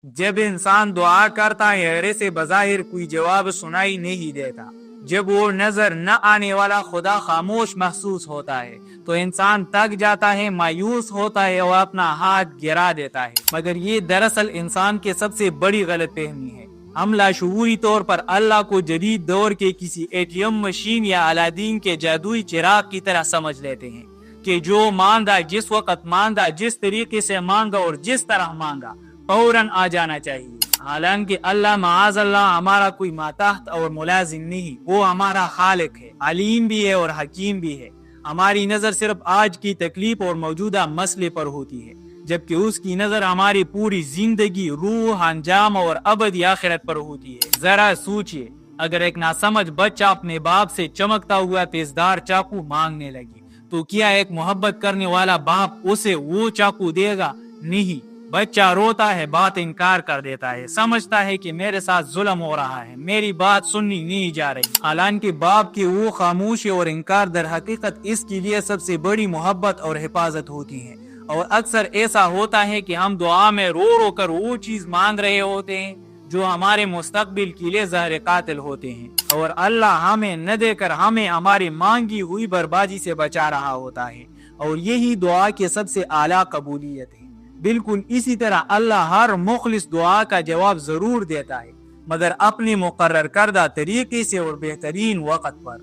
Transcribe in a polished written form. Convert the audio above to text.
جب انسان دعا کرتا ہے ارے سے بظاہر کوئی جواب سنائی نہیں دیتا، جب وہ نظر نہ آنے والا خدا خاموش محسوس ہوتا ہے تو انسان تک جاتا ہے، مایوس ہوتا ہے اور اپنا ہاتھ گرا دیتا ہے۔ مگر یہ دراصل انسان کے سب سے بڑی غلط فہمی ہے۔ ہم لاشعوری طور پر اللہ کو جدید دور کے کسی ATM مشین یا الادین کے جادوئی چراغ کی طرح سمجھ لیتے ہیں کہ جو مانگا، جس وقت مانگا، جس طریقے سے مانگا اور جس طرح مانگا فوراً آ جانا چاہیے۔ حالانکہ اللہ معاذ اللہ ہمارا کوئی ماتحت اور ملازم نہیں، وہ ہمارا خالق ہے، علیم بھی ہے اور حکیم بھی ہے۔ ہماری نظر صرف آج کی تکلیف اور موجودہ مسئلے پر ہوتی ہے، جبکہ اس کی نظر ہماری پوری زندگی، روح، انجام اور ابدی آخرت پر ہوتی ہے۔ ذرا سوچئے، اگر ایک ناسمجھ بچہ اپنے باپ سے چمکتا ہوا تیزدار چاقو مانگنے لگے تو کیا ایک محبت کرنے والا باپ اسے وہ چاقو دے گا؟ نہیں۔ بچہ روتا ہے، بات انکار کر دیتا ہے، سمجھتا ہے کہ میرے ساتھ ظلم ہو رہا ہے، میری بات سنی نہیں جا رہی۔ حالانکہ باپ کی وہ خاموشی اور انکار در حقیقت اس کے لیے سب سے بڑی محبت اور حفاظت ہوتی ہے۔ اور اکثر ایسا ہوتا ہے کہ ہم دعا میں رو رو کر وہ چیز مانگ رہے ہوتے ہیں جو ہمارے مستقبل کے لیے زہر قاتل ہوتے ہیں، اور اللہ ہمیں نہ دے کر ہمیں ہماری مانگی ہوئی بربادی سے بچا رہا ہوتا ہے۔ اور یہی دعا کی سب سے اعلیٰ قبولیت ہے۔ بالکل اسی طرح اللہ ہر مخلص دعا کا جواب ضرور دیتا ہے، مگر اپنے مقرر کردہ طریقے سے اور بہترین وقت پر۔